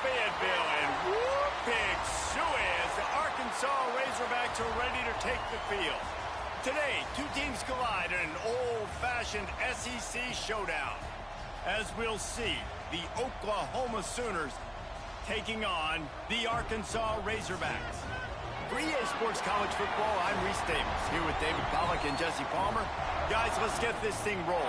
Fayetteville, and whoop, big suey as the Arkansas Razorbacks are ready to take the field. Today, two teams collide in an old-fashioned SEC showdown. As we'll see, the Oklahoma Sooners taking on the Arkansas Razorbacks. For EA Sports College Football, I'm Reese Davis, here with David Pollack and Jesse Palmer. Guys, let's get this thing rolling.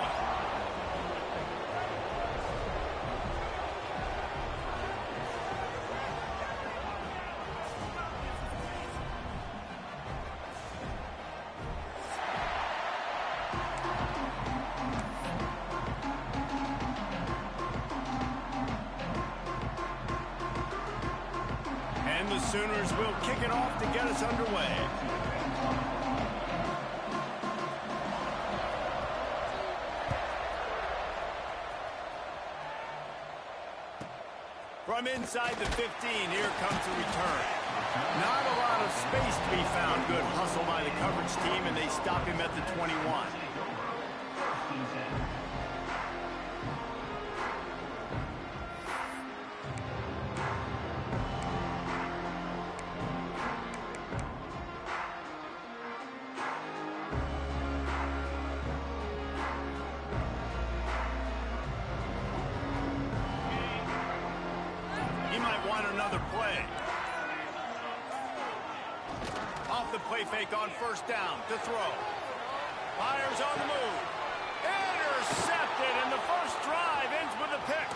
And the Sooners will kick it off to get us underway. From inside the 15, here comes the return. Not a lot of space to be found. Good hustle by the coverage team, and they stop him at the 21. Another play. Off the play fake on first down to throw. Fires on the move. Intercepted, and the first drive ends with a pick.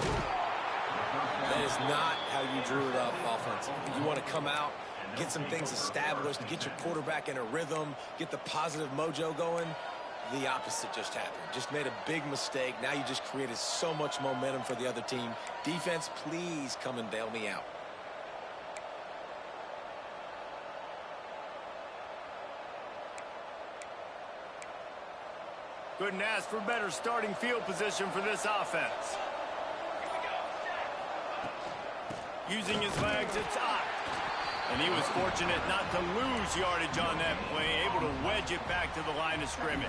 That is not how you drew it up offensively. You want to come out, get some things established, get your quarterback in a rhythm, get the positive mojo going. The opposite just happened. Just made a big mistake. Now you just created so much momentum for the other team. Defense, please come and bail me out. Couldn't ask for better starting field position for this offense. Using his legs, it's up. And he was fortunate not to lose yardage on that play, able to wedge it back to the line of scrimmage.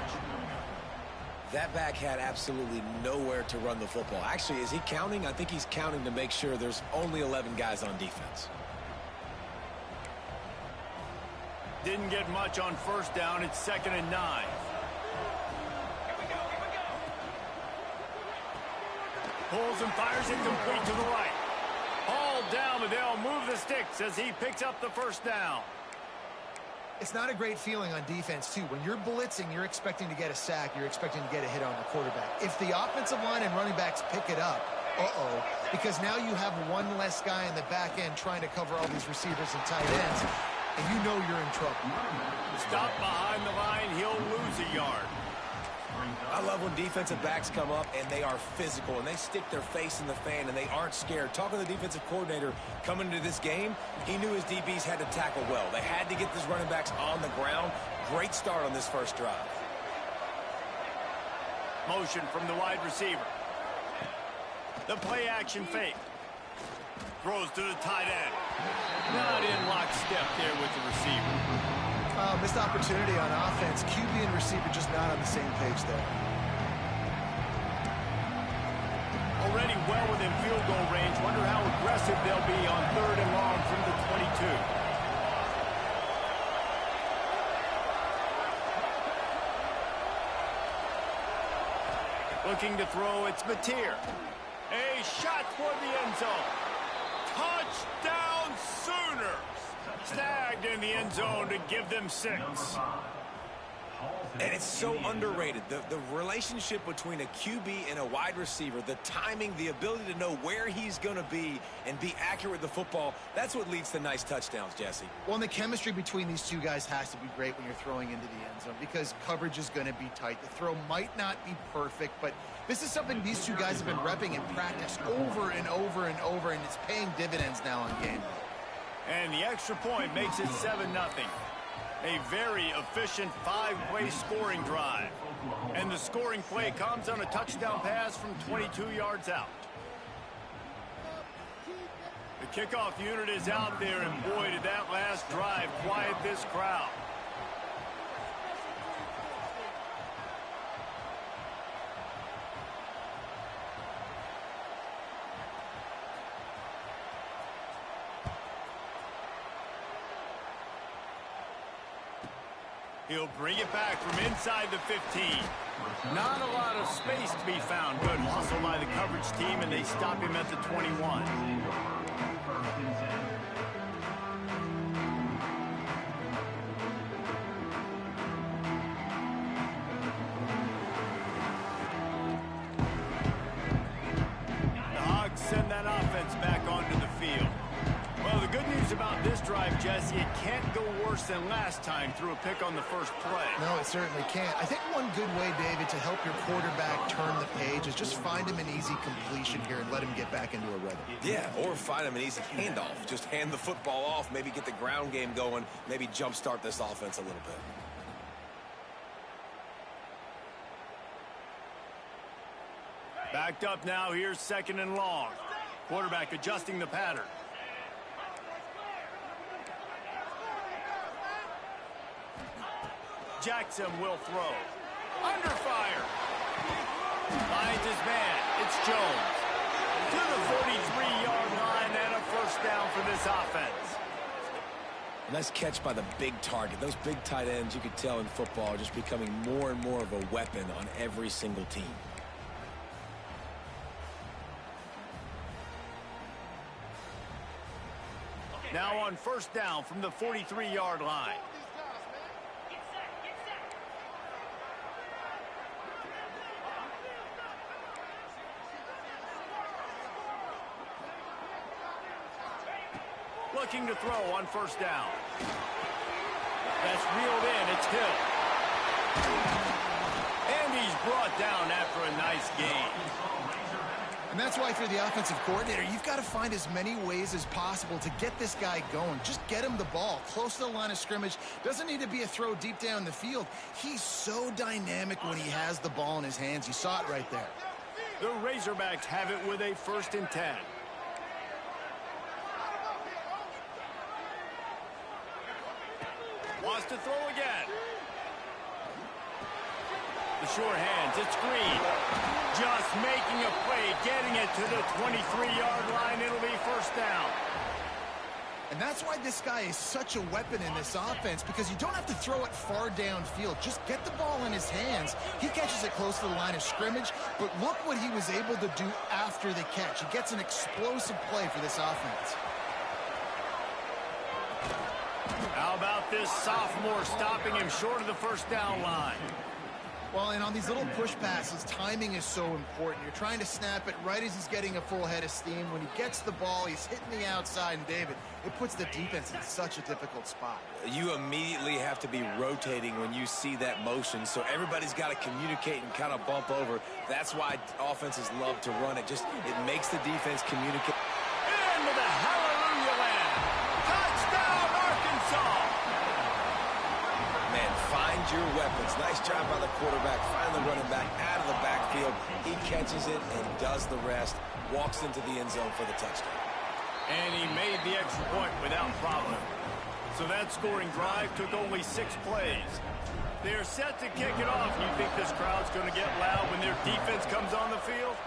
That back had absolutely nowhere to run the football. Actually, is he counting? I think he's counting to make sure there's only 11 guys on defense. Didn't get much on first down. It's 2nd and 9. Pulls and fires it complete to the right. All down, but they'll move the sticks as he picks up the first down. It's not a great feeling on defense, too. When you're blitzing, you're expecting to get a sack. You're expecting to get a hit on the quarterback. If the offensive line and running backs pick it up, because now you have one less guy in the back end trying to cover all these receivers and tight ends, and you know you're in trouble. Stop behind the line, he'll lose a yard. I love when defensive backs come up and they are physical and they stick their face in the fan and they aren't scared. Talking to the defensive coordinator coming into this game, he knew his DBs had to tackle well. They had to get these running backs on the ground. Great start on this first drive. Motion from the wide receiver. The play action fake. Throws to the tight end. Not in lockstep there with the receiver. Missed opportunity on offense. QB and receiver just not on the same page there. Already well within field goal range. Wonder how aggressive they'll be on 3rd and long from the 22. Looking to throw, it's Mateer. A shot toward the end zone. Touchdown Sooners! Snagged in the end zone to give them 6. And it's so underrated. The relationship between a QB and a wide receiver, the timing, the ability to know where he's going to be and be accurate with the football, that's what leads to nice touchdowns, Jesse. Well, and the chemistry between these two guys has to be great when you're throwing into the end zone because coverage is going to be tight. The throw might not be perfect, but this is something these two guys have been repping in practice over and over and over, and it's paying dividends now on game day. And the extra point makes it 7-0. A very efficient 5-play scoring drive. And the scoring play comes on a touchdown pass from 22 yards out. The kickoff unit is out there, and boy, did that last drive quiet this crowd. He'll bring it back from inside the 15. Not a lot of space to be found. Good hustle by the coverage team, and they stop him at the 21. The Hogs send that offense back onto the field. Well, the good news about this drive, Jesse, it can't go worse than last time through a pick on the first play. No, it certainly can't. I think one good way, David, to help your quarterback turn the page is just find him an easy completion here and let him get back into a rhythm. Yeah, or find him an easy handoff. Just hand the football off, maybe get the ground game going, maybe jumpstart this offense a little bit. Backed up now, here's 2nd and long. Quarterback adjusting the pattern. Jackson will throw. Under fire. Finds his man. It's Jones. To the 43-yard line and a first down for this offense. Nice catch by the big target. Those big tight ends, you could tell in football, are just becoming more and more of a weapon on every single team. Now on first down from the 43-yard line. Looking to throw on first down. That's reeled in. It's Hill. And he's brought down after a nice gain. And that's why, if you're the offensive coordinator, you've got to find as many ways as possible to get this guy going. Just get him the ball close to the line of scrimmage. Doesn't need to be a throw deep down the field. He's so dynamic when he has the ball in his hands. You saw it right there. The Razorbacks have it with a 1st and 10. Wants to throw again. The short hands, it's Green. Just making a play, getting it to the 23-yard line. It'll be first down. And that's why this guy is such a weapon in this offense, because you don't have to throw it far downfield. Just get the ball in his hands. He catches it close to the line of scrimmage, but look what he was able to do after the catch. He gets an explosive play for this offense. How about this sophomore stopping him short of the first down line? Well, and on these little push passes, timing is so important. You're trying to snap it right as he's getting a full head of steam. When he gets the ball, he's hitting the outside, and David, it puts the defense in such a difficult spot. You immediately have to be rotating when you see that motion, so everybody's got to communicate and kind of bump over. That's why offenses love to run it. It makes the defense communicate. Into the hallelujah land. Touchdown, Arkansas! Man, find your weapons. Nice job by the quarterback. Find the running back out of the backfield. He catches it and does the rest. Walks into the end zone for the touchdown. And he made the extra point without problem. So that scoring drive took only 6 plays. They're set to kick it off. You think this crowd's going to get loud when their defense comes on the field?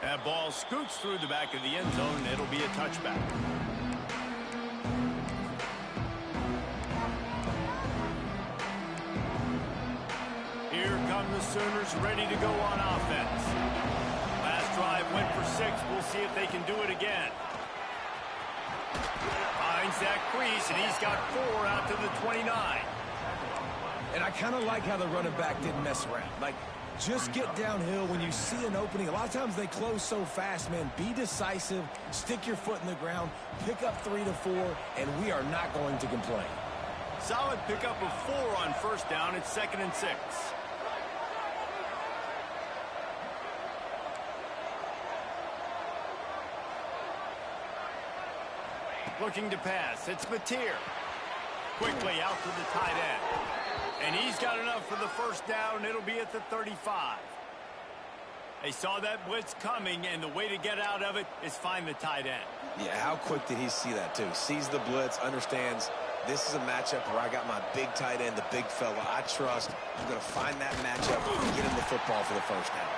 That ball scoots through the back of the end zone, and it'll be a touchback. Here come the Sooners ready to go on offense. Last drive went for 6. We'll see if they can do it again. Finds that crease, and he's got 4 out to the 29. And I kind of like how the running back didn't mess around. Just get downhill when you see an opening. A lot of times they close so fast, man. Be decisive, stick your foot in the ground, pick up 3 to 4, and we are not going to complain. Solid pickup of 4 on first down. It's 2nd and 6. Looking to pass. It's Mateer. Quickly out to the tight end. And he's got enough for the first down. It'll be at the 35. They saw that blitz coming, and the way to get out of it is find the tight end. Yeah, how quick did he see that, too? Sees the blitz, understands this is a matchup where I got my big tight end, the big fella I trust. I'm going to find that matchup and get him the football for the first down.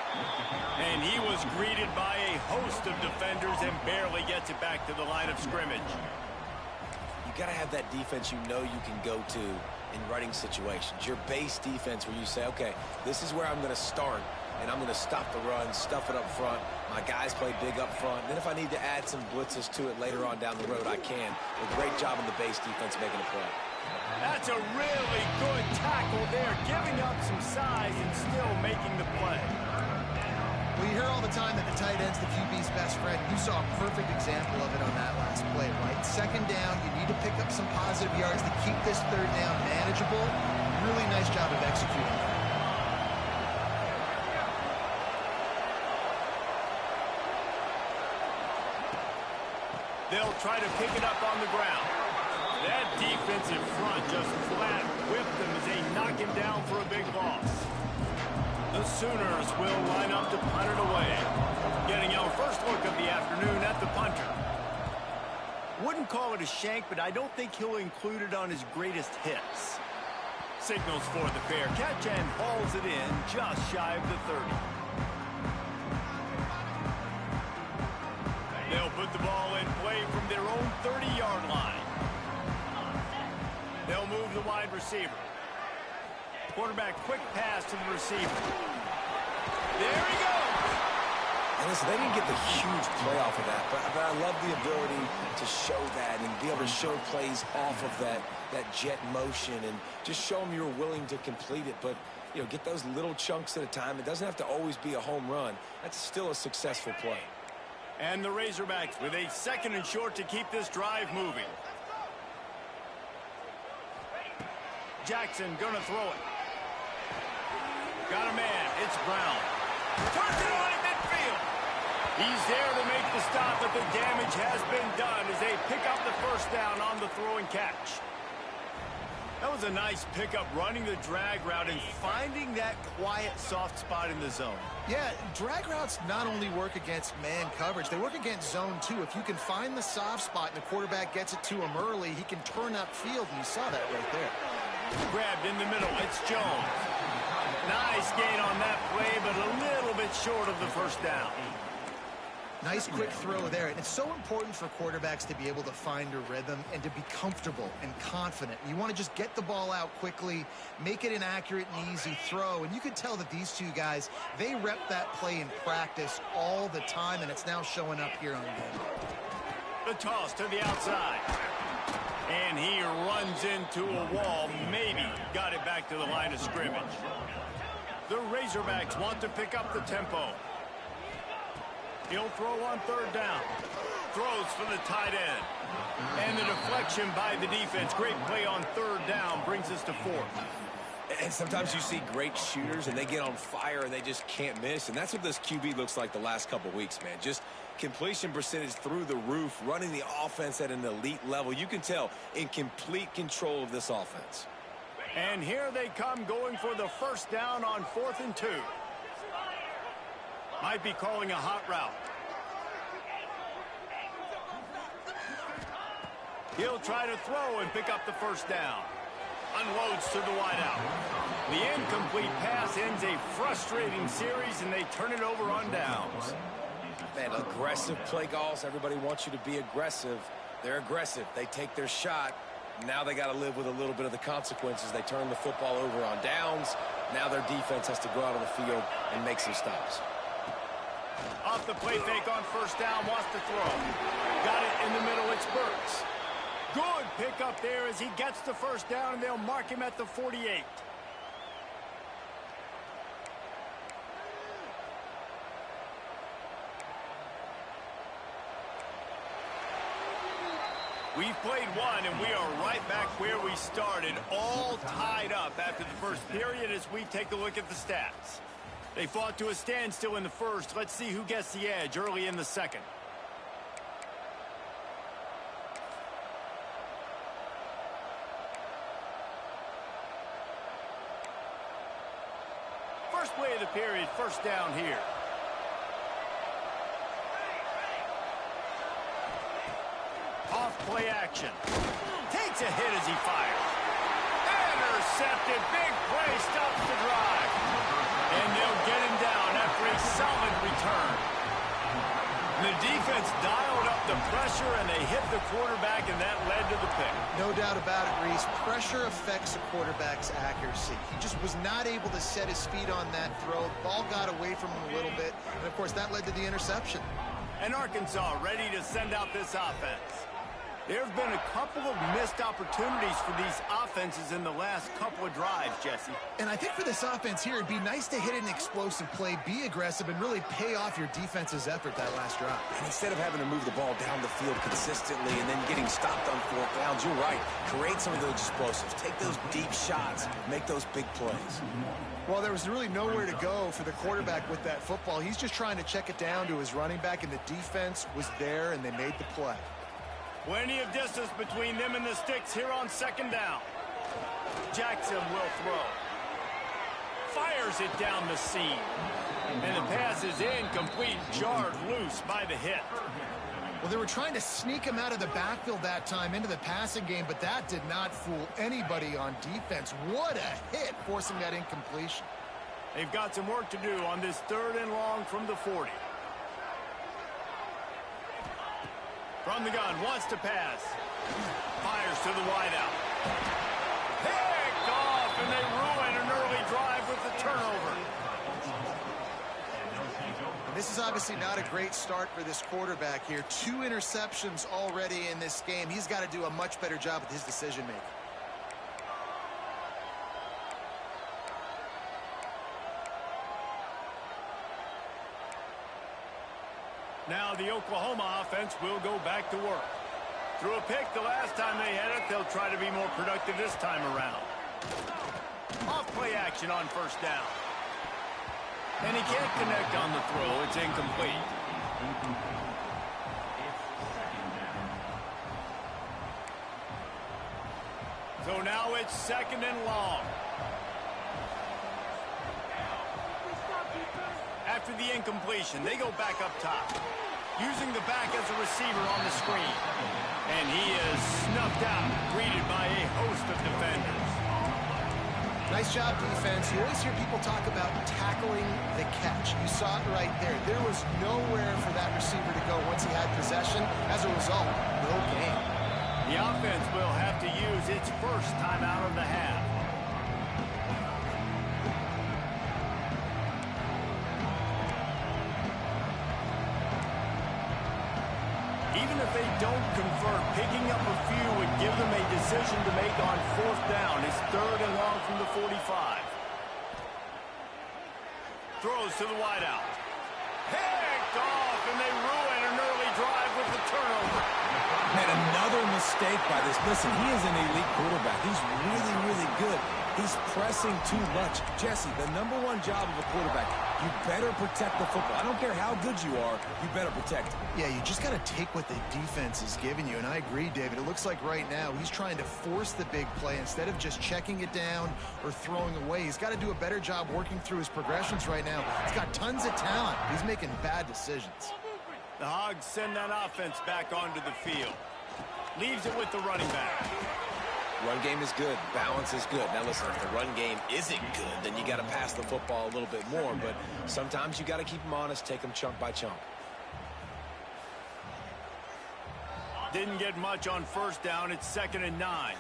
And he was greeted by a host of defenders and barely gets it back to the line of scrimmage. You you got to have that defense you know you can go to in running situations. Your base defense where you say, okay, this is where I'm going to start, and I'm going to stop the run, stuff it up front. My guys play big up front. Then if I need to add some blitzes to it later on down the road, I can. A great job in the base defense making a play. That's a really good tackle there, giving up some size and still making the play. We hear all the time that the tight end's the QB's best friend. You saw a perfect example of it on that last play, right? Second down, you need to pick up some positive yards to keep this third down manageable. Really nice job of executing that. They'll try to pick it up on the ground. That defensive front just flat whipped them as they knock him down for a big loss. The Sooners will line up to punt it away. Getting our first look of the afternoon at the punter. Wouldn't call it a shank, but I don't think he'll include it on his greatest hits. Signals for the fair catch and hauls it in just shy of the 30. They'll put the ball in play from their own 30-yard line. They'll move the wide receiver. Quarterback quick pass to the receiver. There he goes. And listen, they didn't get the huge play off of that, but I love the ability to show that and be able to show plays off of that jet motion and just show them you're willing to complete it. But, you know, get those little chunks at a time. It doesn't have to always be a home run. That's still a successful play. And the Razorbacks with a 2nd and short to keep this drive moving. Jackson gonna throw it. Got a man. It's Brown. Turns it on in midfield. He's there to make the stop, but the damage has been done as they pick up the first down on the throw and catch. That was a nice pickup, running the drag route and finding that quiet, soft spot in the zone. Yeah, drag routes not only work against man coverage, they work against zone too. If you can find the soft spot and the quarterback gets it to him early, he can turn upfield, and you saw that right there. Grabbed in the middle. It's Jones. Nice gain on that play, but a little bit short of the first down. Nice quick throw there. And it's so important for quarterbacks to be able to find a rhythm and to be comfortable and confident. You want to just get the ball out quickly, make it an accurate and easy throw. And you can tell that these two guys, they rep that play in practice all the time, and it's now showing up here on game. The toss to the outside. And he runs into a wall. Maybe got it back to the line of scrimmage. The Razorbacks want to pick up the tempo. He'll throw on 3rd down. Throws for the tight end. And the deflection by the defense. Great play on 3rd down brings us to 4th. And sometimes you see great shooters, and they get on fire, and they just can't miss. And that's what this QB looks like the last couple weeks, man. Just completion percentage through the roof, running the offense at an elite level. You can tell in complete control of this offense. And here they come going for the first down on 4th and 2. Might be calling a hot route. He'll try to throw and pick up the first down. Unloads to the wideout. The incomplete pass ends a frustrating series, and they turn it over on downs. Man, aggressive play calls. Everybody wants you to be aggressive. They're aggressive. They take their shot. Now they got to live with a little bit of the consequences. They turn the football over on downs. Now their defense has to go out on the field and make some stops. Off the play fake on first down, wants to throw. Got it in the middle, it's Burks. Good pickup there as he gets the first down, and they'll mark him at the 48. We've played one, and we are right back where we started, all tied up after the first period as we take a look at the stats. They fought to a standstill in the first. Let's see who gets the edge early in the second. First play of the period, first down here. Off play action. Takes a hit as he fires. Intercepted. Big play stops the drive. And they'll get him down after a solid return. The defense dialed up the pressure, and they hit the quarterback, and that led to the pick. No doubt about it, Reese. Pressure affects a quarterback's accuracy. He just was not able to set his feet on that throw. Ball got away from him a little bit, and, of course, that led to the interception. And Arkansas ready to send out this offense. There have been a couple of missed opportunities for these offenses in the last couple of drives, Jesse. And I think for this offense here, it'd be nice to hit an explosive play, be aggressive, and really pay off your defense's effort that last drive. And instead of having to move the ball down the field consistently and then getting stopped on fourth downs, you're right. Create some of those explosives. Take those deep shots. Make those big plays. Well, there was really nowhere to go for the quarterback with that football. He's just trying to check it down to his running back, and the defense was there, and they made the play. Plenty of distance between them and the sticks here on second down. Jackson will throw. Fires it down the seam. And the pass is incomplete, jarred loose by the hit. Well, they were trying to sneak him out of the backfield that time into the passing game, but that did not fool anybody on defense. What a hit, forcing that incompletion. They've got some work to do on this 3rd and long from the 40. From the gun, wants to pass. Fires to the wideout. Picked off, and they ruin an early drive with the turnover. This is obviously not a great start for this quarterback here. 2 interceptions already in this game. He's got to do a much better job with his decision-making. Now the Oklahoma offense will go back to work. Threw a pick the last time they had it. They'll try to be more productive this time around. Off play action on first down. And he can't connect on the throw. It's incomplete. So now it's 2nd and long. After the incompletion, they go back up top. Using the back as a receiver on the screen. And he is snuffed out, greeted by a host of defenders. Nice job, defense. You always hear people talk about tackling the catch. You saw it right there. There was nowhere for that receiver to go once he had possession. As a result, no gain. The offense will have to use its first timeout of the half. Even if they don't convert, picking up a few would give them a decision to make on 4th down. It's 3rd and long from the 45. Throws to the wideout. Picked off, and they ruin an early drive with the turnover. Man, another mistake by this. Listen, he is an elite quarterback. He's really, really good. He's pressing too much. Jesse, the #1 job of a quarterback, you better protect the football. I don't care how good you are, you better protect it. Yeah, you just got to take what the defense is giving you, and I agree, David. It looks like right now he's trying to force the big play instead of just checking it down or throwing away. He's got to do a better job working through his progressions right now. He's got tons of talent. He's making bad decisions. The Hogs send that offense back onto the field. Leaves it with the running back. Run game is good. Balance is good. Now, listen, if the run game isn't good, then you got to pass the football a little bit more. But sometimes you got to keep them honest, take them chunk by chunk. Didn't get much on first down. It's 2nd and 9.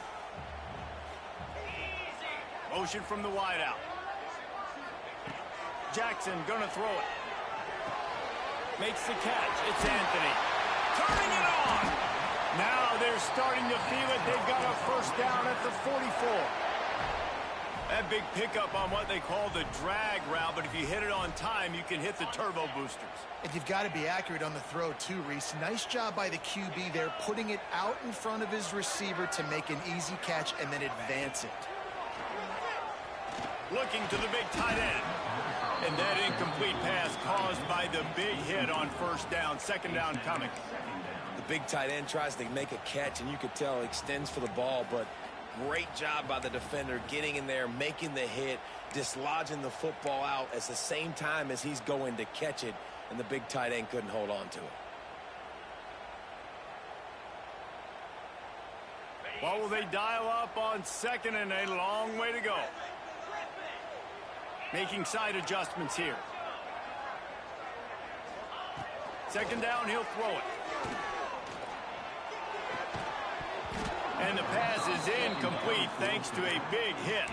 Motion from the wideout. Jackson gonna throw it. Makes the catch. It's Anthony. Turning it on. Now they're starting to feel it. They've got a first down at the 44. That big pickup on what they call the drag route, but if you hit it on time, you can hit the turbo boosters. And you've got to be accurate on the throw too, Reese. Nice job by the QB there, putting it out in front of his receiver to make an easy catch and then advance it. Looking to the big tight end. And that incomplete pass caused by the big hit on first down. 2nd down coming. The big tight end tries to make a catch, and you could tell he extends for the ball, but great job by the defender getting in there, making the hit, dislodging the football out at the same time as he's going to catch it, and the big tight end couldn't hold on to it. What will they dial up on 2nd and a long way to go? Making side adjustments here. Second down, he'll throw it. And the pass is incomplete thanks to a big hit.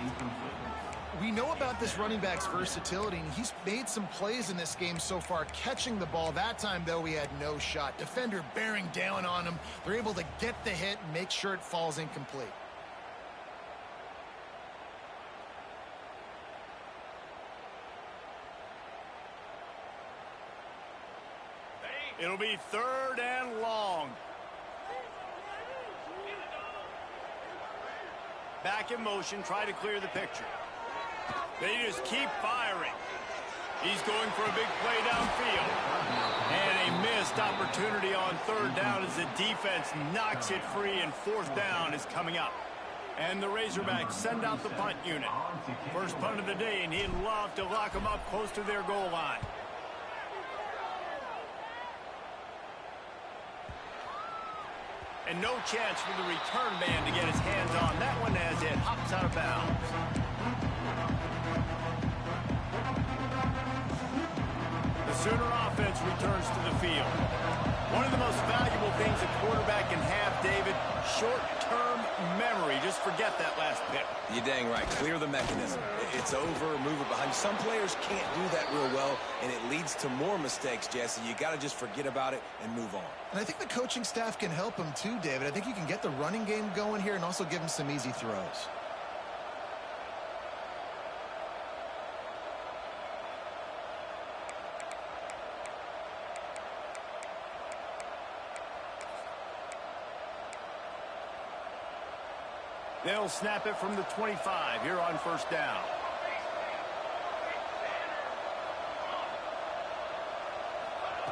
We know about this running back's versatility, and he's made some plays in this game so far catching the ball. That time, though, he had no shot. Defender bearing down on him. They're able to get the hit and make sure it falls incomplete. It'll be third and long. Back in motion, try to clear the picture. They just keep firing. He's going for a big play downfield. And a missed opportunity on third down as the defense knocks it free, and fourth down is coming up. And the Razorbacks send out the punt unit. First punt of the day, and he'd love to lock them up close to their goal line. And no chance for the return man to get his hands on that one as it hops out of bounds. The Sooner offense returns to the field. One of the most valuable things a quarterback can have, David, short-term memory. Just forget that last pick. You're dang right. Clear the mechanism. It's over, move it behind you. Some players can't do that real well, and it leads to more mistakes, Jesse. You got to just forget about it and move on. And I think the coaching staff can help him too, David. I think you can get the running game going here and also give him some easy throws. They'll snap it from the 25 here on first down.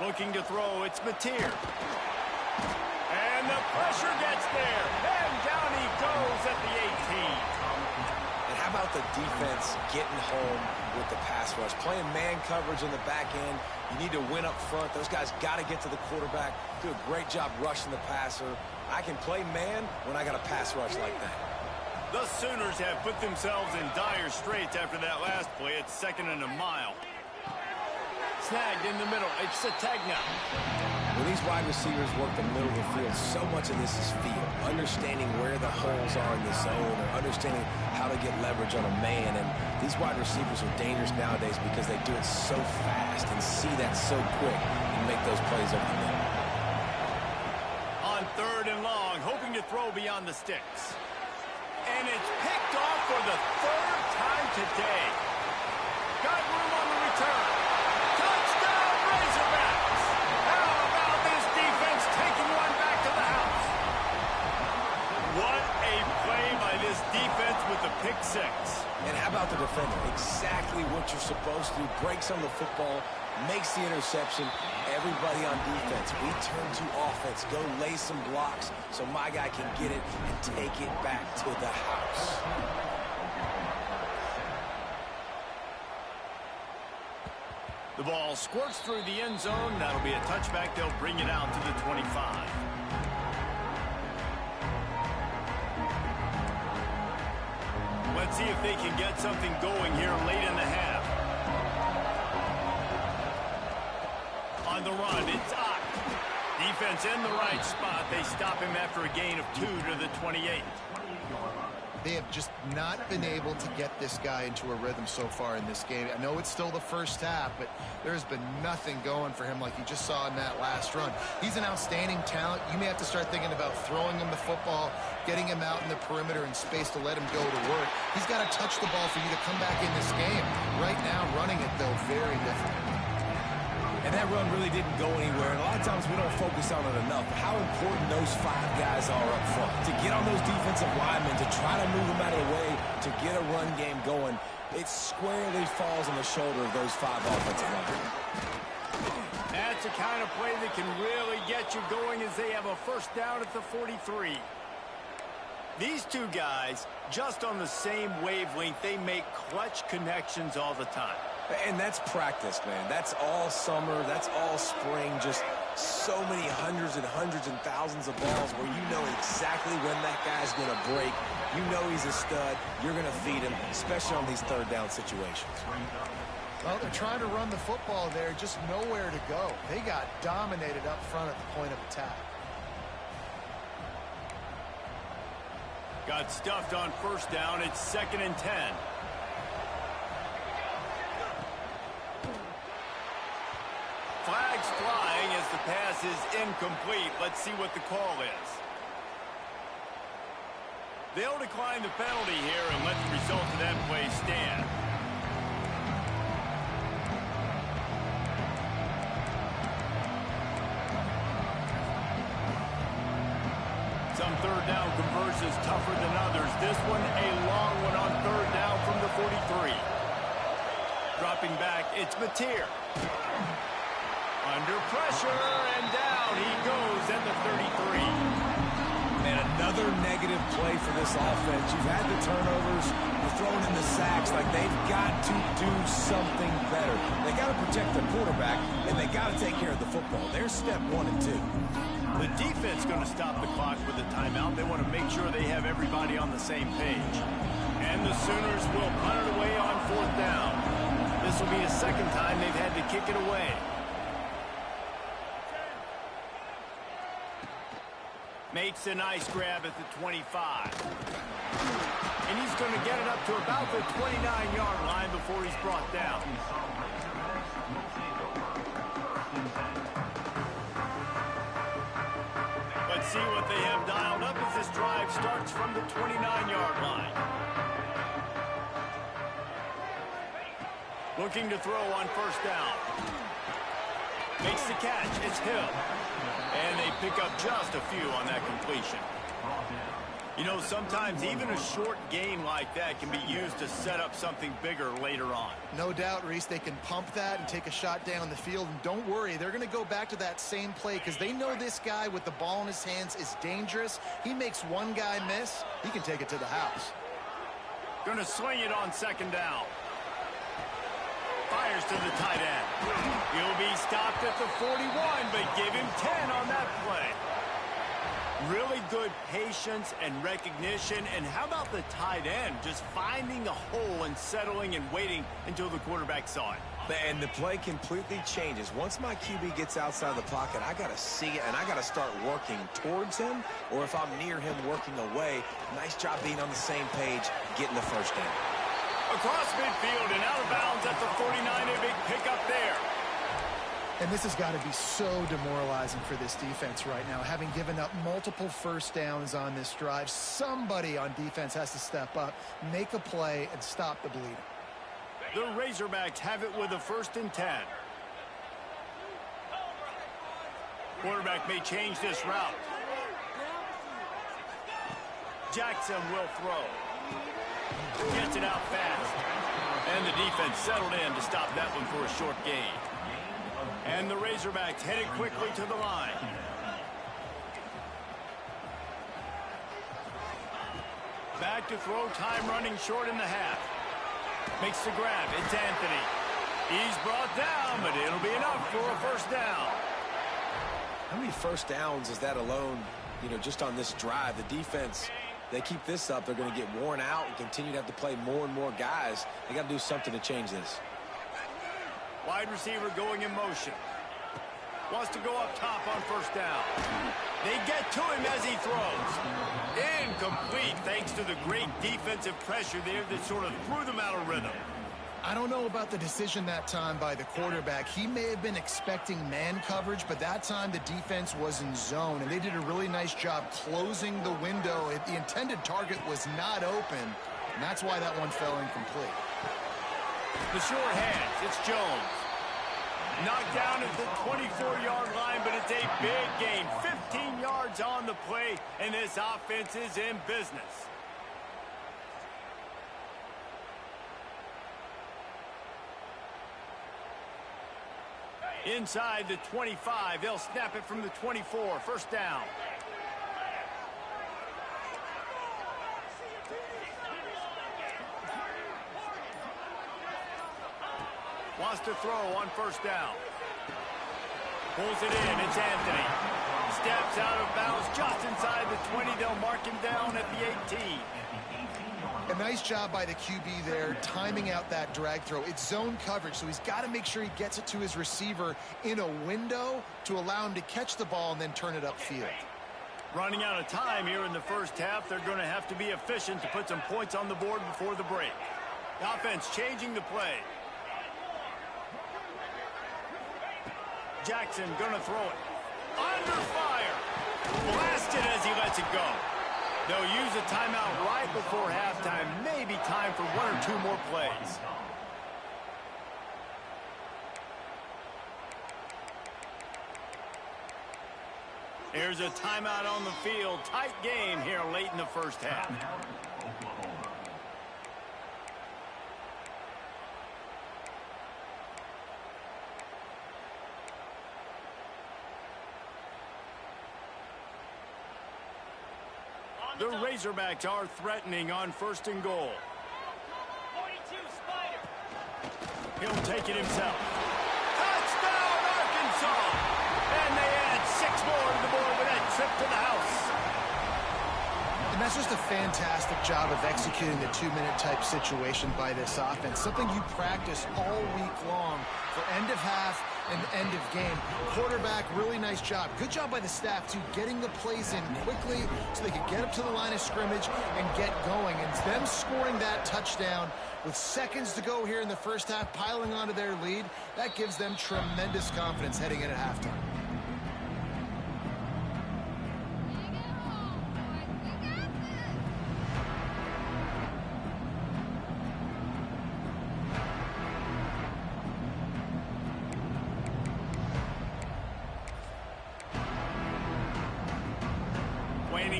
Looking to throw, it's Mateer. And the pressure gets there. And down he goes at the 18. And how about the defense getting home with the pass rush? Playing man coverage in the back end. You need to win up front. Those guys got to get to the quarterback. Do a great job rushing the passer. I can play man when I got a pass rush like that. The Sooners have put themselves in dire straits after that last play. It's second and a mile. Snagged in the middle. It's Sategna. When these wide receivers work the middle of the field, so much of this is feel. Understanding where the holes are in the zone, or understanding how to get leverage on a man. And these wide receivers are dangerous nowadays because they do it so fast and see that so quick and make those plays over the middle. On third and long, hoping to throw beyond the sticks. And it's picked off for the third time today. Got room on the return. Touchdown, Razorbacks! How about this defense taking one back to the house? What a play by this defense with the pick six. And how about the defender? Exactly what you're supposed to do. Breaks on the football, makes the interception. Everybody on defense, we turn to offense. Go lay some blocks so my guy can get it and take it back to the house. The ball squirts through the end zone. That'll be a touchback. They'll bring it out to the 25. Let's see if they can get something going here late in the half. On the run, it's Ott. Defense in the right spot. They stop him after a gain of 2 to the 28. They have just not been able to get this guy into a rhythm so far in this game. I know it's still the first half, but there's been nothing going for him like you just saw in that last run. He's an outstanding talent. You may have to start thinking about throwing him the football, getting him out in the perimeter in space to let him go to work. He's got to touch the ball for you to come back in this game. Right now, running it, though, very difficult. And that run really didn't go anywhere. And a lot of times we don't focus on it enough. How important those 5 guys are up front. To get on those defensive linemen, to try to move them out of the way, to get a run game going, it squarely falls on the shoulder of those 5 offensive linemen. That's the kind of play that can really get you going as they have a first down at the 43. These 2 guys, just on the same wavelength, they make clutch connections all the time. And that's practice, man. That's all summer. That's all spring. Just so many hundreds and thousands of balls where you know exactly when that guy's going to break. You know he's a stud. You're going to feed him, especially on these third down situations. Well, they're trying to run the football there, just nowhere to go. They got dominated up front at the point of attack. Got stuffed on first down. It's 2nd and 10. Flags flying as the pass is incomplete. Let's see what the call is. They'll decline the penalty here and let the result of that play stand. Some third down conversions tougher than others. This one a long one on third down from the 43. Dropping back, it's Mateer. Under pressure, and down he goes at the 33. And another negative play for this offense. You've had the turnovers, you're throwing in the sacks. Like, they've got to do something better. They got to protect their quarterback, and they got to take care of the football. There's step 1 and 2. The defense going to stop the clock with a timeout. They want to make sure they have everybody on the same page. And the Sooners will punt it away on 4th down. This will be the 2nd time they've had to kick it away. Makes a nice grab at the 25. And he's going to get it up to about the 29-yard line before he's brought down. Let's see what they have dialed up as this drive starts from the 29-yard line. Looking to throw on first down. Makes the catch. It's Hill. And they pick up just a few on that completion. You know, sometimes even a short gain like that can be used to set up something bigger later on. No doubt, Reese, they can pump that and take a shot down the field. And don't worry, they're going to go back to that same play because they know this guy with the ball in his hands is dangerous. He makes one guy miss, he can take it to the house. Going to swing it on 2nd down. Fires to the tight end. He'll be stopped at the 41, but give him 10 on that play. Really good patience and recognition. And how about the tight end just finding the hole and settling and waiting until the quarterback saw it? And the play completely changes. Once my QB gets outside the pocket, I got to see it, and I got to start working towards him, or if I'm near him working away. Nice job being on the same page, getting the first down. Across midfield and out of bounds at the 49, a big pickup there. And this has got to be so demoralizing for this defense right now. Having given up multiple first downs on this drive, somebody on defense has to step up, make a play, and stop the bleeding. The Razorbacks have it with a 1st and 10. Quarterback may change this route. Jackson will throw. Gets it out fast. And the defense settled in to stop that one for a short gain. And the Razorbacks headed quickly to the line. Back to throw, time running short in the half. Makes the grab, it's Anthony. He's brought down, but it'll be enough for a first down. How many first downs is that alone, you know, just on this drive? The defense, they keep this up, they're going to get worn out and continue to have to play more and more guys. They got to do something to change this. Wide receiver going in motion. Wants to go up top on first down. They get to him as he throws. Incomplete thanks to the great defensive pressure there that sort of threw them out of rhythm. I don't know about the decision that time by the quarterback. He may have been expecting man coverage, but that time the defense was in zone, and they did a really nice job closing the window. The intended target was not open, and that's why that one fell incomplete. The short hands, it's Jones. Knocked down at the 24-yard line, but it's a big gain. 15 yards on the play, and this offense is in business. Inside the 25, they'll snap it from the 24. First down. Wants to throw on first down. Pulls it in. It's Anthony. Steps out of bounds just inside the 20. They'll mark him down at the 18. A nice job by the QB there, timing out that drag throw. It's zone coverage, so he's got to make sure he gets it to his receiver in a window to allow him to catch the ball and then turn it upfield. Running out of time here in the first half, they're going to have to be efficient to put some points on the board before the break. The offense changing the play. Jackson going to throw it. Under fire. Blasted as he lets it go. They'll use a timeout right before halftime. Maybe time for one or two more plays. Here's a timeout on the field. Tight game here late in the first half. The Razorbacks are threatening on 1st and goal. 42 Spider. He'll take it himself. Touchdown, Arkansas! And they add 6 more to the board with that trip to the house. And that's just a fantastic job of executing the 2-minute type situation by this offense. Something you practice all week long for end of half and end of game. Quarterback, really nice job. Good job by the staff, too, getting the plays in quickly so they could get up to the line of scrimmage and get going. And them scoring that touchdown with seconds to go here in the first half, piling onto their lead, that gives them tremendous confidence heading in at halftime.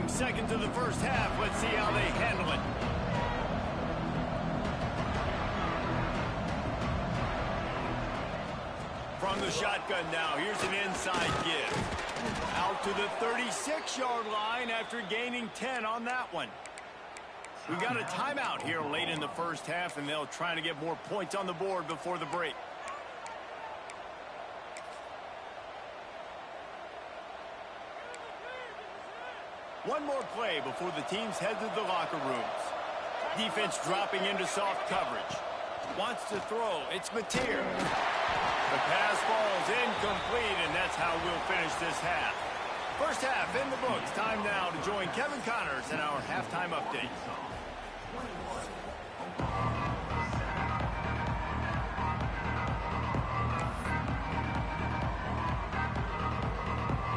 Seconds of the first half. Let's see how they handle it. From the shotgun now, here's an inside give. Out to the 36-yard line after gaining 10 on that one. We got a timeout here late in the first half, and they'll try to get more points on the board before the break. One more play before the teams head to the locker rooms. Defense dropping into soft coverage. Wants to throw. It's Mateer. The pass falls incomplete, and that's how we'll finish this half. First half in the books. Time now to join Kevin Connors in our halftime update.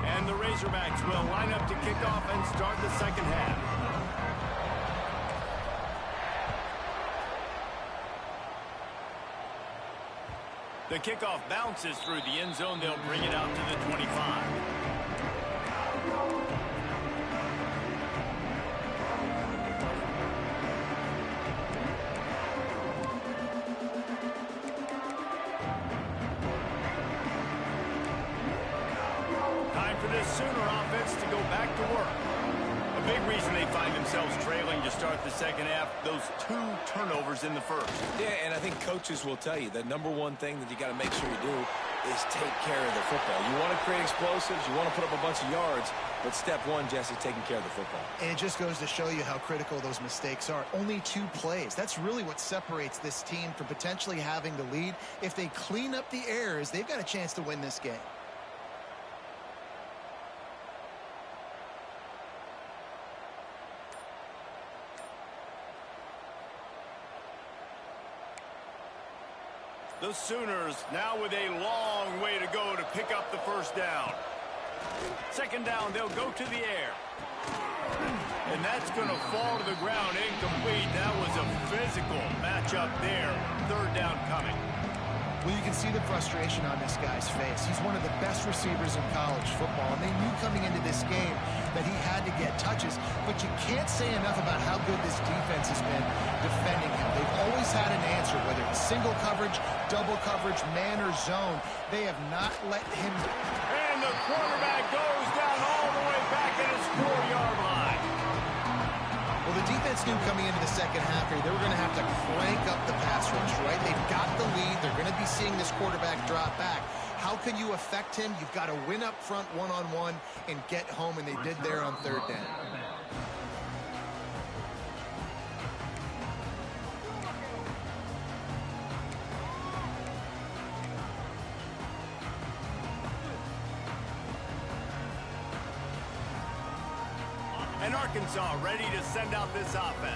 And the Razorbacks will line up to kick off and start the second half. The kickoff bounces through the end zone. They'll bring it out to the 25. Sooner offense to go back to work. A big reason they find themselves trailing to start the second half, those 2 turnovers in the first. Yeah, and I think coaches will tell you the #1 thing that you got to make sure you do is take care of the football. You want to create explosives, you want to put up a bunch of yards, but step 1, Jesse, taking care of the football. And it just goes to show you how critical those mistakes are. Only 2 plays. That's really what separates this team from potentially having the lead. If they clean up the errors, they've got a chance to win this game. The Sooners now with a long way to go to pick up the first down. Second down, they'll go to the air. And that's going to fall to the ground incomplete. That was a physical matchup there. Third down coming. Well, you can see the frustration on this guy's face. He's one of the best receivers in college football, and they knew coming into this game that he had to get touches, but you can't say enough about how good this defense has been defending him. They've always had an answer, whether it's single coverage, double coverage, man or zone. They have not let him... And the quarterback goes down all the way back at his 4-yard line. Well, the defense knew coming into the second half here, they were going to have to crank up the pass rush, right? They've got the lead. They're going to be seeing this quarterback drop back. How can you affect him? You've got to win up front one-on-one and get home, and they did there on third down. And Arkansas ready to send out this offense.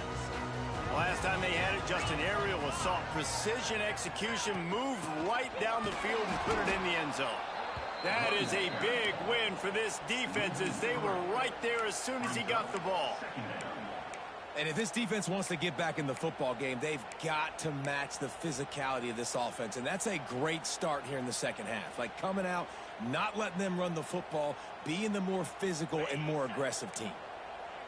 Last time they had it, just an aerial assault. Precision execution, moved right down the field and put it in the end zone. That is a big win for this defense as they were right there as soon as he got the ball. And if this defense wants to get back in the football game, they've got to match the physicality of this offense. And that's a great start here in the second half. Like coming out, not letting them run the football, being the more physical and more aggressive team.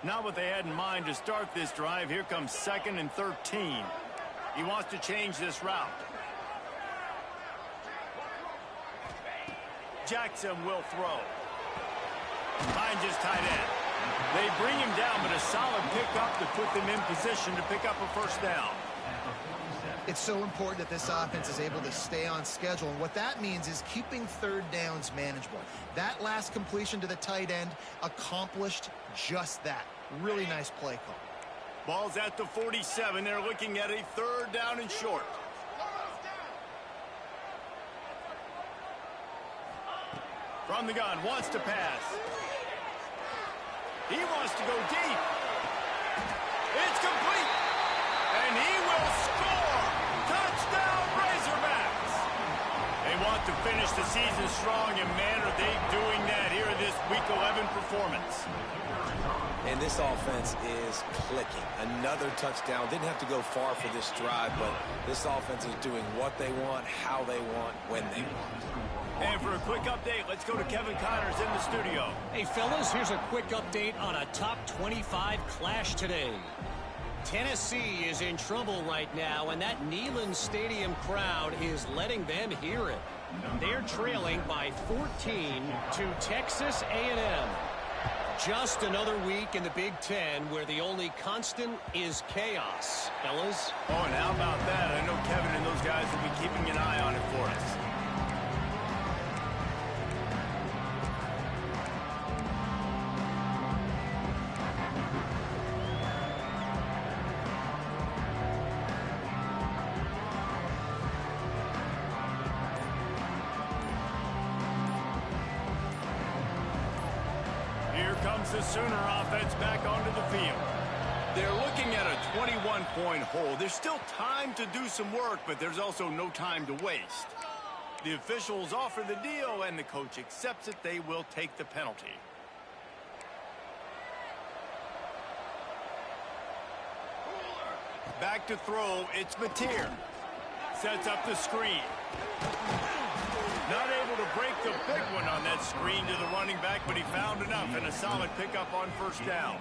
Not what they had in mind to start this drive. Here comes 2nd and 13. He wants to change this route. Jackson will throw. Finds his tight end. They bring him down, but a solid pickup to put them in position to pick up a first down. It's so important that this offense is able to stay on schedule, and what that means is keeping third downs manageable. That last completion to the tight end accomplished just that. Really nice play call. Ball's at the 47. They're looking at a 3rd down and short. From the gun, wants to pass. He wants to go deep. It's complete. And he will score. Touchdown, Razorbacks. They want to finish the season strong, and man, are they doing that here in this Week 11 performance. And this offense is clicking. Another touchdown. Didn't have to go far for this drive, but this offense is doing what they want, how they want, when they want. And for a quick update, let's go to Kevin Connors in the studio. Hey, fellas, here's a quick update on a top 25 clash today. Tennessee is in trouble right now, and that Neyland Stadium crowd is letting them hear it. They're trailing by 14 to Texas A&M. Just another week in the Big Ten where the only constant is chaos, fellas. Oh, and how about that? I know Kevin and those guys will be keeping an eye on it for us. The Sooner offense back onto the field. They're looking at a 21-point hole. There's still time to do some work, but there's also no time to waste. The officials offer the deal, and the coach accepts it. They will take the penalty. Back to throw. It's Mateer. Sets up the screen. Not able to break the big one on that screen to the running back, but he found enough and a solid pickup on 1st down.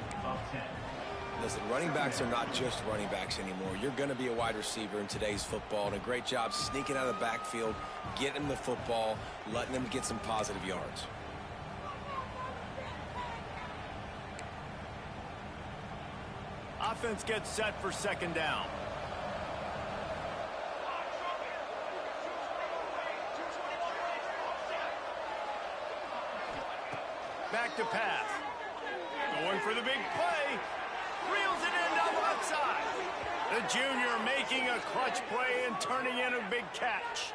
Listen, running backs are not just running backs anymore. You're going to be a wide receiver in today's football, and a great job sneaking out of the backfield, getting him the football, letting him get some positive yards. Offense gets set for 2nd down. Back to pass. Going for the big play. Reels it in down the left side. The junior making a clutch play and turning in a big catch.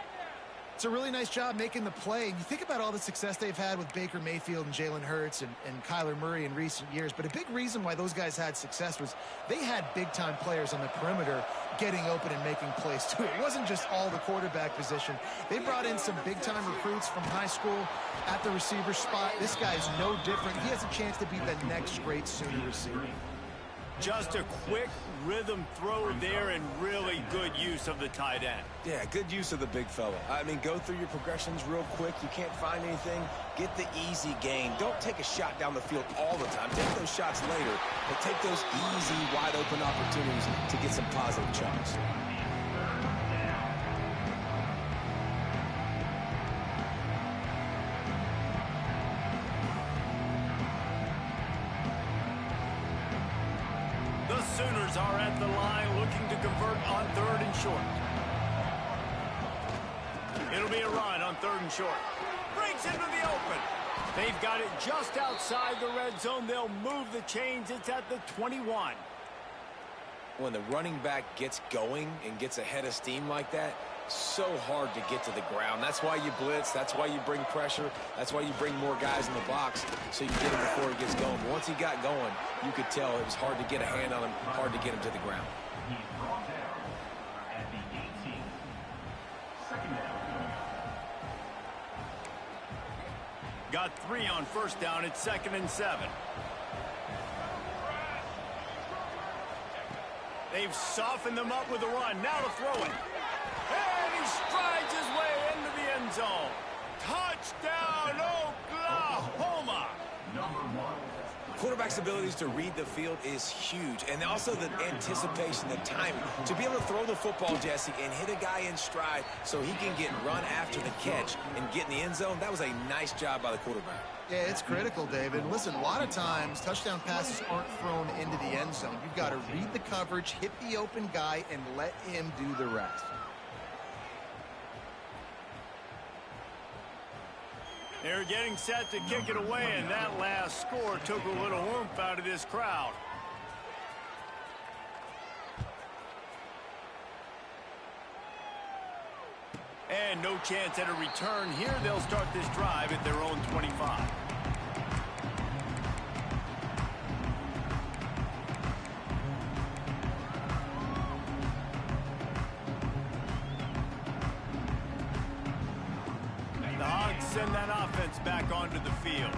It's a really nice job making the play. And you think about all the success they've had with Baker Mayfield and Jalen Hurts and Kyler Murray in recent years. But a big reason why those guys had success was they had big-time players on the perimeter getting open and making plays too. It wasn't just all the quarterback position. They brought in some big-time recruits from high school at the receiver spot. This guy's no different. He has a chance to be the next great Sooner receiver. Just a quick rhythm throw there and really good use of the tight end. Yeah, good use of the big fella. I mean, go through your progressions real quick. You can't find anything. Get the easy gain. Don't take a shot down the field all the time. Take those shots later, but take those easy, wide-open opportunities to get some positive shots. The Sooners are at the line looking to convert on 3rd and short. It'll be a run on 3rd and short. Breaks into the open. They've got it just outside the red zone. They'll move the chains. It's at the 21. When the running back gets going and gets ahead of steam like that, so hard to get to the ground. That's why you blitz. That's why you bring pressure. That's why you bring more guys in the box so you get him before he gets going. But once he got going, you could tell it was hard to get a hand on him, hard to get him to the ground. Got 3 on first down. It's 2nd and 7. They've softened them up with a run. Now to throw it. And he strides his way into the end zone. Touchdown, Oklahoma! Quarterback's abilities to read the field is huge, and also the anticipation, the timing. To be able to throw the football, Jesse, and hit a guy in stride so he can get run after the catch and get in the end zone, that was a nice job by the quarterback. Yeah, it's critical, David. Listen, a lot of times touchdown passes aren't thrown into the end zone. You've got to read the coverage, hit the open guy, and let him do the rest. They're getting set to kick it away, and that last score took a little oomph out of this crowd. And no chance at a return here. They'll start this drive at their own 25. The Hogs send that offense back onto the field.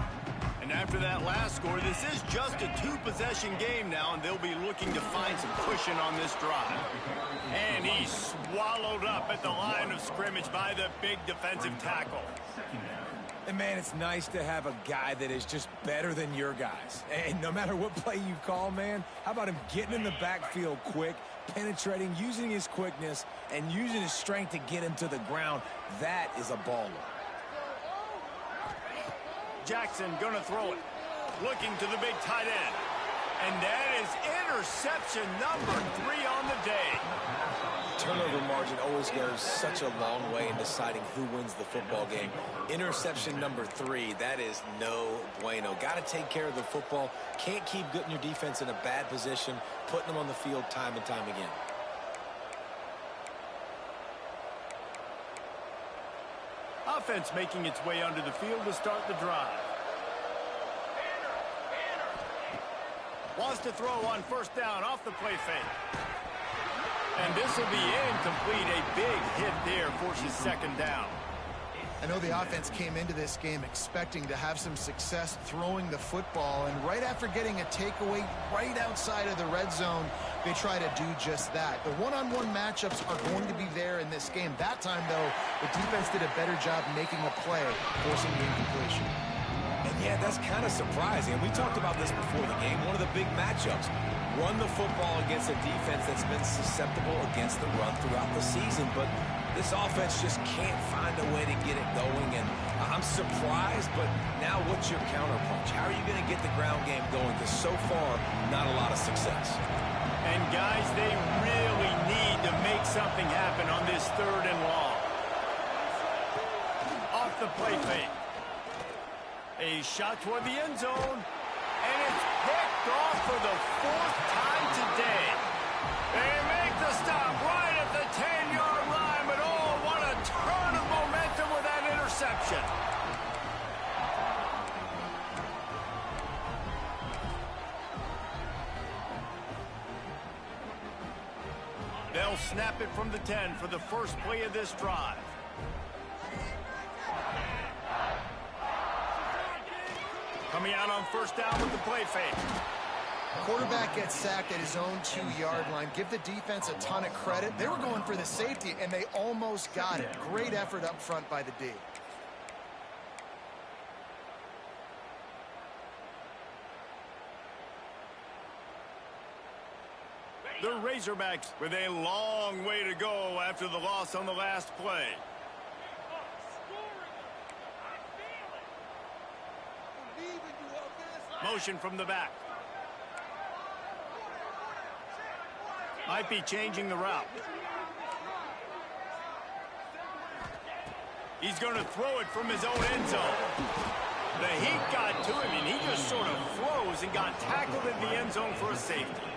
And after that last score, this is just a 2-possession game now, and they'll be looking to find some cushion on this drive. And he's swallowed up at the line of scrimmage by the big defensive tackle. And, man, it's nice to have a guy that is just better than your guys. And no matter what play you call, man, how about him getting in the backfield quick, penetrating, using his quickness, and using his strength to get him to the ground? That is a baller. Jackson gonna throw it. Looking to the big tight end. And that is interception number 3 on the day. Turnover margin always goes such a long way in deciding who wins the football game. Interception number 3, that is no bueno. Got to take care of the football. Can't keep getting your defense in a bad position, putting them on the field time and time again. Offense making its way onto the field to start the drive. Wants to throw on first down off the play fake. And this will be incomplete. A big hit there forces 2nd down. I know the offense came into this game expecting to have some success throwing the football, and right after getting a takeaway right outside of the red zone, they try to do just that. The one-on-one matchups are going to be there in this game. That time, though, the defense did a better job making a play, forcing the incompletion. And, yeah, that's kind of surprising. And we talked about this before the game. One of the big matchups. Run the football against a defense that's been susceptible against the run throughout the season. But this offense just can't find a way to get it going. And I'm surprised, but now what's your counterpunch? How are you going to get the ground game going? Because so far, not a lot of success. And, guys, they really need to make something happen on this 3rd and long. Off the play fake. A shot toward the end zone. And it's picked off for the 4th time today. They make the stop right at the 10-yard line, but oh, what a turn of momentum with that interception. They'll snap it from the 10 for the first play of this drive. Coming out on first down with the play fake. Quarterback gets sacked at his own 2-yard line. Give the defense a ton of credit. They were going for the safety, and they almost got it. Great effort up front by the D. The Razorbacks with a long way to go after the loss on the last play. Motion from the back. Might be changing the route. He's going to throw it from his own end zone. The heat got to him, and he just sort of froze and got tackled in the end zone for a safety.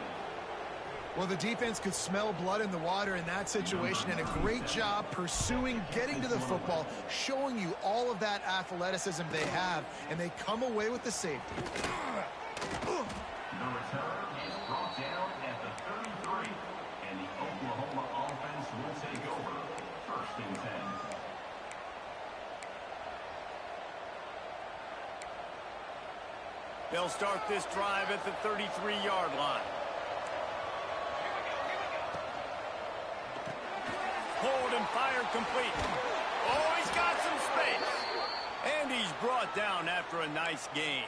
Well, the defense could smell blood in the water in that situation, and a great job pursuing, getting to the football, showing you all of that athleticism they have, and they come away with the safety. The return is brought down at the 33, and the Oklahoma offense will take over. 1st and 10. They'll start this drive at the 33-yard line. Hold and fire complete. Oh, he's got some space. And he's brought down after a nice gain.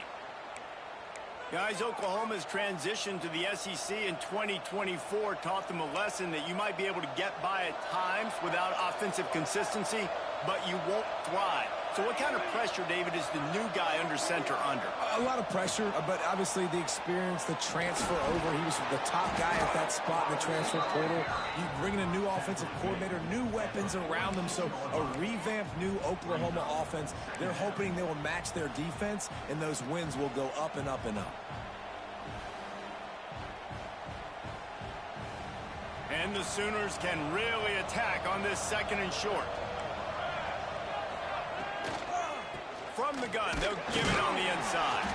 Guys, Oklahoma's transition to the SEC in 2024 taught them a lesson that you might be able to get by at times without offensive consistency, but you won't thrive. So what kind of pressure, David, is the new guy under center under? A lot of pressure, but obviously the experience, the transfer over. He was the top guy at that spot in the transfer portal. You bring in a new offensive coordinator, new weapons around them, so a revamped new Oklahoma offense. They're hoping they will match their defense, and those wins will go up and up and up. And the Sooners can really attack on this 2nd and short. From the gun, they'll give it on the inside.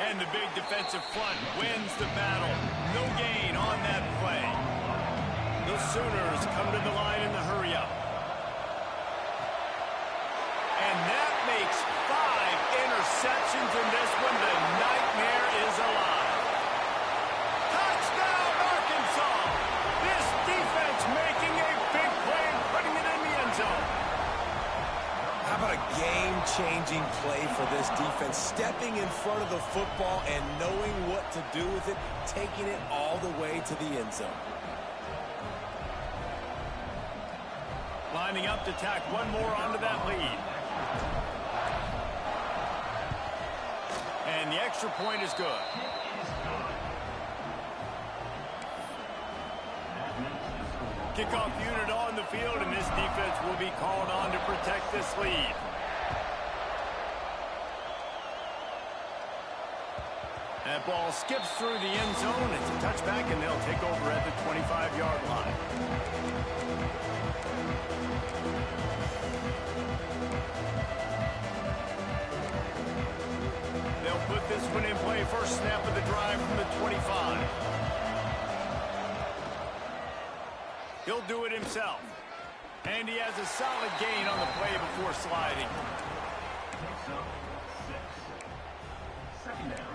And the big defensive front wins the battle. No gain on that play. The Sooners come to the line in the hurry-up. And that makes 5 interceptions in this one. The nightmare is alive. Touchdown, Arkansas! This defense making a big play and putting it in the end zone. How about a game-changing play for this defense? Stepping in front of the football and knowing what to do with it, taking it all the way to the end zone. Lining up to tack one more onto that lead. And the extra point is good. Kickoff unit on the field, and this defense will be called on to protect this lead. That ball skips through the end zone. It's a touchback, and they'll take over at the 25-yard line. They'll put this one in play. First snap of the drive from the 25. He'll do it himself. And he has a solid gain on the play before sliding. Picks up 6. 2nd down.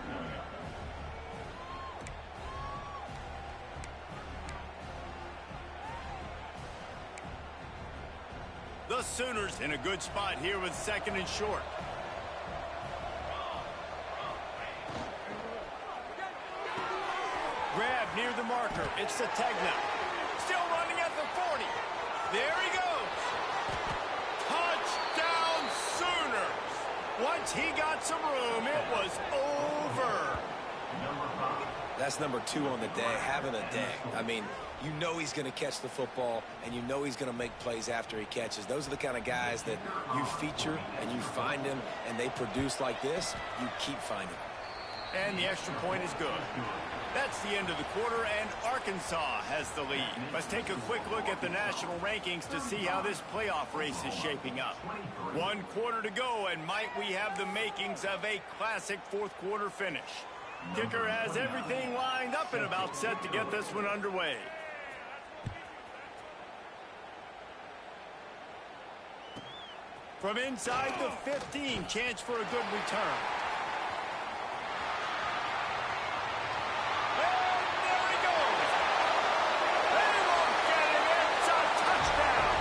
The Sooners in a good spot here with 2nd and short. Grab near the marker. It's the Tegna. Still running at the 40. There he goes. Touchdown, Sooners. Once he got some room, it was over. That's number 2 on the day, having a day. I mean, you know he's going to catch the football, and you know he's going to make plays after he catches. Those are the kind of guys that you feature, and you find them, and they produce like this, you keep finding them. And the extra point is good. That's the end of the quarter, and Arkansas has the lead. Let's take a quick look at the national rankings to see how this playoff race is shaping up. 1 quarter to go, and might we have the makings of a classic 4th quarter finish. Kicker has everything lined up and about set to get this one underway. From inside the 15, chance for a good return. And there he goes. They won't get it. It's a touchdown.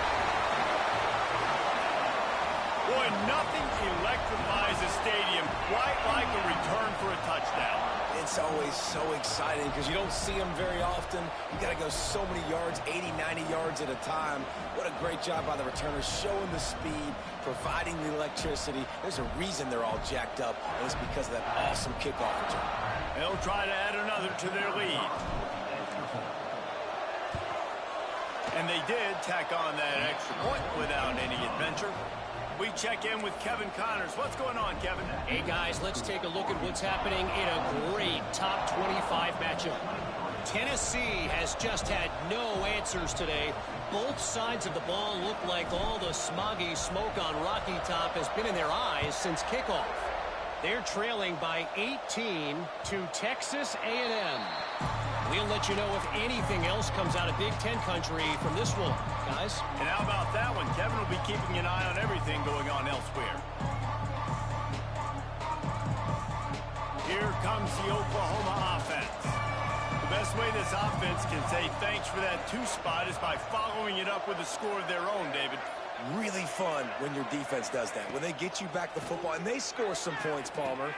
Boy, nothing electrifies a stadium quite like a return for a touchdown. It's always so exciting because you don't see them very often. You got to go so many yards, 80, 90 yards at a time. What a great job by the returners, showing the speed, providing the electricity. There's a reason they're all jacked up, and it's because of that awesome kickoff return. They'll try to add another to their lead. And they did tack on that extra point without any adventure. We check in with Kevin Connors. What's going on, Kevin? Hey, guys, let's take a look at what's happening in a great top 25 matchup. Tennessee has just had no answers today. Both sides of the ball look like all the smoggy smoke on Rocky Top has been in their eyes since kickoff. They're trailing by 18 to Texas A&M. We'll let you know if anything else comes out of Big Ten country from this one, guys. And how about that one? Kevin will be keeping an eye on everything going on elsewhere. Here comes the Oklahoma offense. The best way this offense can say thanks for that 2 spot is by following it up with a score of their own, David. Really fun when your defense does that. When they get you back the football and they score some points, Palmer.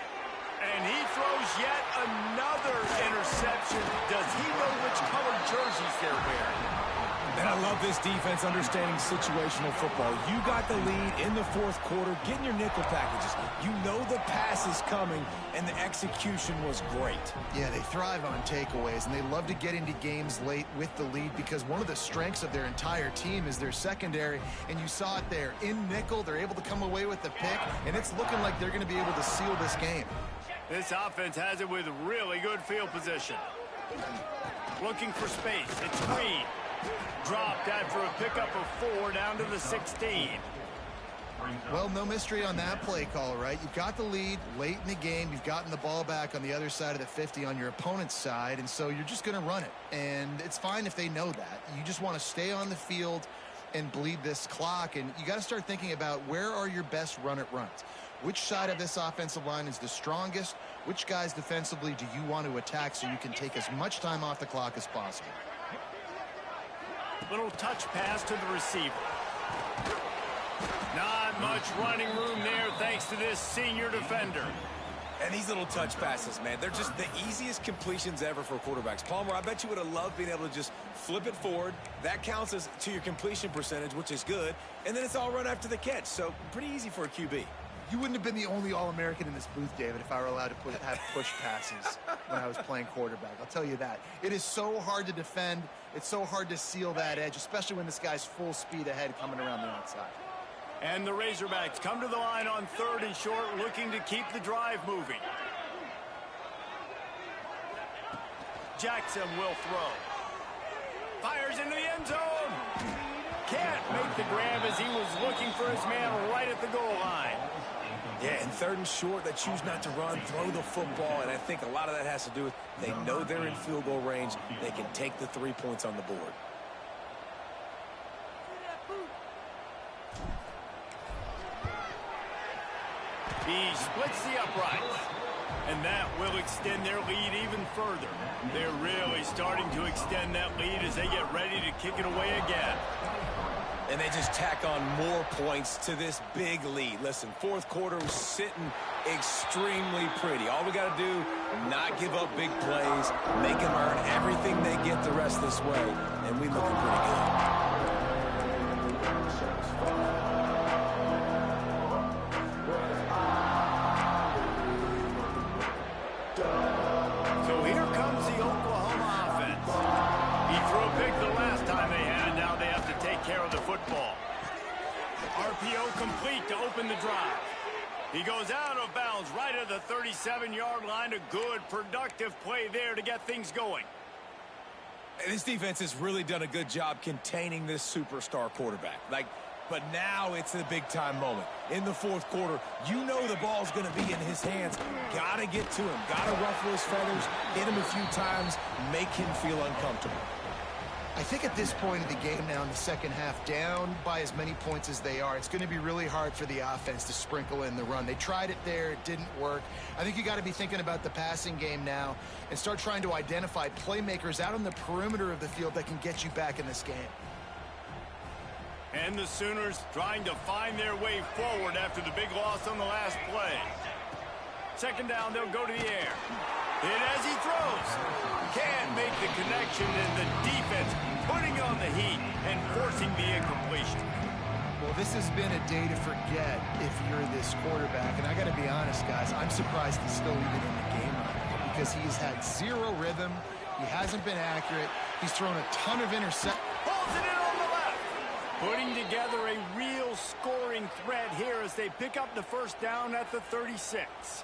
And he throws yet another interception. Does he know which colored jerseys they're wearing? And I love this defense understanding situational football. You got the lead in the 4th quarter, getting your nickel packages. You know the pass is coming, and the execution was great. Yeah, they thrive on takeaways, and they love to get into games late with the lead because one of the strengths of their entire team is their secondary, and you saw it there. In nickel, they're able to come away with the pick, and it's looking like they're going to be able to seal this game. This offense has it with really good field position. Looking for space. It's Green. Dropped after a pickup of 4 down to the 16. Well, no mystery on that play call, right? You've got the lead late in the game. You've gotten the ball back on the other side of the 50 on your opponent's side, and so you're just going to run it. And it's fine if they know that. You just want to stay on the field and bleed this clock, and you got to start thinking about where are your best run-it runs. Which side of this offensive line is the strongest? Which guys defensively do you want to attack so you can take as much time off the clock as possible? Little touch pass to the receiver. Not much running room there thanks to this senior defender. And these little touch passes, man, they're just the easiest completions ever for quarterbacks. Palmer, I bet you would have loved being able to just flip it forward. That counts as to your completion percentage, which is good. And then it's all run after the catch. So pretty easy for a QB. You wouldn't have been the only All-American in this booth, David, if I were allowed to have push passes when I was playing quarterback. I'll tell you that. It is so hard to defend. It's so hard to seal that edge, especially when this guy's full speed ahead coming around the outside. And the Razorbacks come to the line on 3rd and short, looking to keep the drive moving. Jackson will throw. Fires into the end zone. Can't make the grab as he was looking for his man right at the goal line. Yeah, and 3rd and short, they choose not to run, throw the football, and I think a lot of that has to do with they know they're in field goal range. They can take the 3 points on the board. He splits the uprights, and that will extend their lead even further. They're really starting to extend that lead as they get ready to kick it away again. And they just tack on more points to this big lead. Listen, 4th quarter was sitting extremely pretty. All we got to do, not give up big plays, make them earn everything they get the rest this way, and we looking pretty good. So here comes the Oklahoma offense. He threw a pick the last time they had. Now they have to take care of the football. RPO complete to open the drive. He goes out of bounds right at the 37-yard line. A good, productive play there to get things going. And this defense has really done a good job containing this superstar quarterback. But now it's the big-time moment. In the 4th quarter, you know the ball's going to be in his hands. Got to get to him. Got to ruffle his feathers, hit him a few times, make him feel uncomfortable. I think at this point of the game now in the second half, down by as many points as they are, it's going to be really hard for the offense to sprinkle in the run. They tried it there. It didn't work. I think you got to be thinking about the passing game now and start trying to identify playmakers out on the perimeter of the field that can get you back in this game. And the Sooners trying to find their way forward after the big loss on the last play. 2nd down, they'll go to the air. Hit as he throws. Can't make the connection, and the defense putting on the heat and forcing the incompletion. Well, this has been a day to forget if you're this quarterback. And I got to be honest, guys, I'm surprised he's still even in the game right now because he's had zero rhythm. He hasn't been accurate. He's thrown a ton of interceptions. Pulls it in on the left. Putting together a real scoring threat here as they pick up the 1st down at the 36.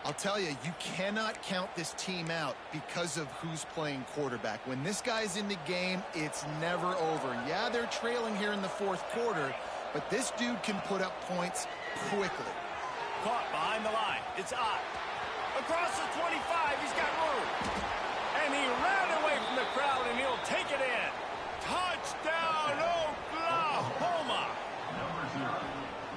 I'll tell you, you cannot count this team out because of who's playing quarterback. When this guy's in the game, it's never over. Yeah, they're trailing here in the fourth quarter, but this dude can put up points quickly. Caught behind the line. It's Ott. Across the 25, he's got room. And he ran away from the crowd, and he'll take it in. Touchdown, Oklahoma!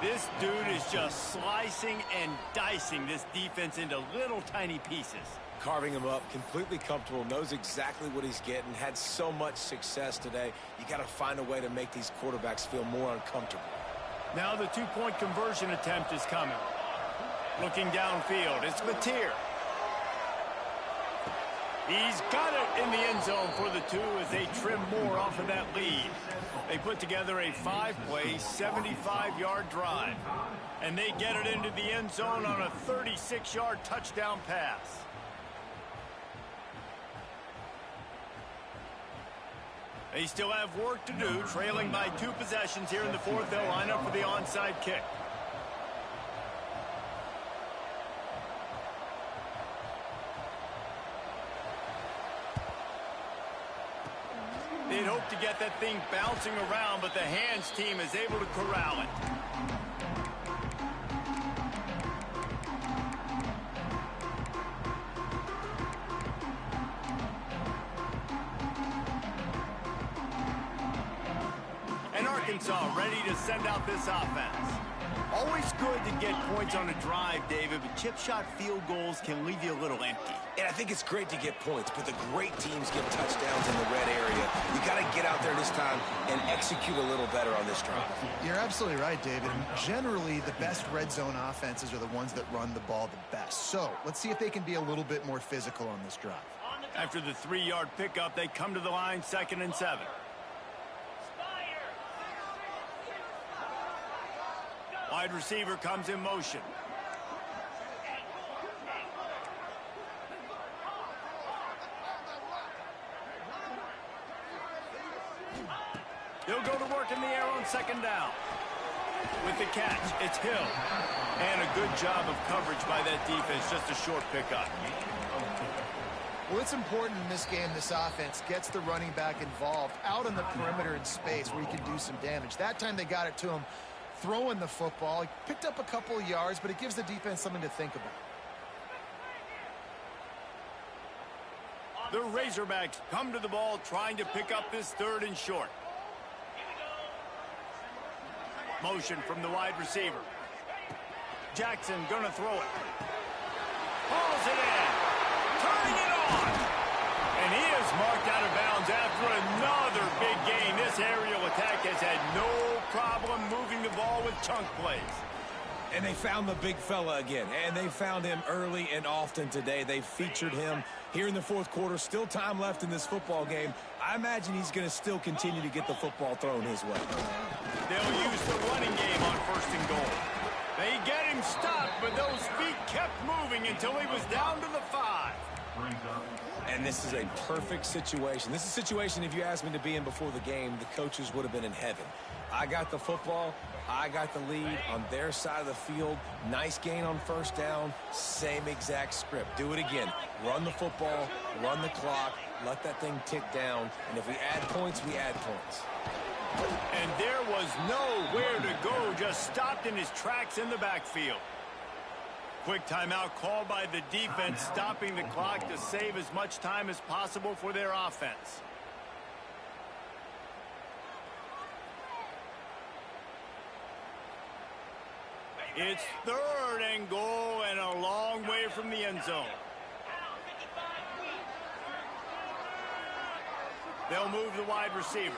This dude is just slicing and dicing this defense into little tiny pieces. Carving him up, completely comfortable, knows exactly what he's getting, had so much success today. You got to find a way to make these quarterbacks feel more uncomfortable. Now the two-point conversion attempt is coming. Looking downfield, it's Mateer. He's got it in the end zone for the two as they trim more off of that lead. They put together a 5-play, 75-yard drive. And they get it into the end zone on a 36-yard touchdown pass. They still have work to do, trailing by 2 possessions here in the fourth. They'll line up for the onside kick. They'd hope to get that thing bouncing around, but the hands team is able to corral it. And Arkansas ready to send out this offense. Always good to get points on a drive, David, but chip shot field goals can leave you a little empty. And I think it's great to get points, but the great teams get touchdowns in the red area. You got to get out there this time and execute a little better on this drive. You're absolutely right, David. Generally, the best red zone offenses are the ones that run the ball the best. So let's see if they can be a little bit more physical on this drive. After the 3-yard pickup, they come to the line 2nd and 7. Wide receiver comes in motion. He'll go to work in the air on 2nd down. With the catch, it's Hill. And a good job of coverage by that defense, just a short pickup. Well, it's important in this game, this offense gets the running back involved out on the perimeter in space where he can do some damage. That time they got it to him throwing the football. He picked up a couple of yards, but it gives the defense something to think about. The Razorbacks come to the ball trying to pick up this 3rd and short. Motion from the wide receiver. Jackson gonna throw it. Pulls it in. Turning it on. And he is marked out of bounds after another big gain. This aerial attack has had no problem moving the ball with chunk plays. And they found the big fella again, and they found him early and often today. They featured him here in the fourth quarter. Still time left in this football game. I imagine he's going to still continue to get the football thrown his way. They'll use the running game on 1st and goal. They get him stopped, but those feet kept moving until he was down to the 5. And this is a perfect situation. This is a situation, if you asked me to be in before the game, the coaches would have been in heaven. I got the football. I got the lead on their side of the field. Nice gain on 1st down. Same exact script. Do it again. Run the football, run the clock, let that thing tick down. And if we add points, we add points. And there was nowhere to go, just stopped in his tracks in the backfield. Quick timeout called by the defense, stopping the clock to save as much time as possible for their offense. It's 3rd and goal and a long way from the end zone. They'll move the wide receiver.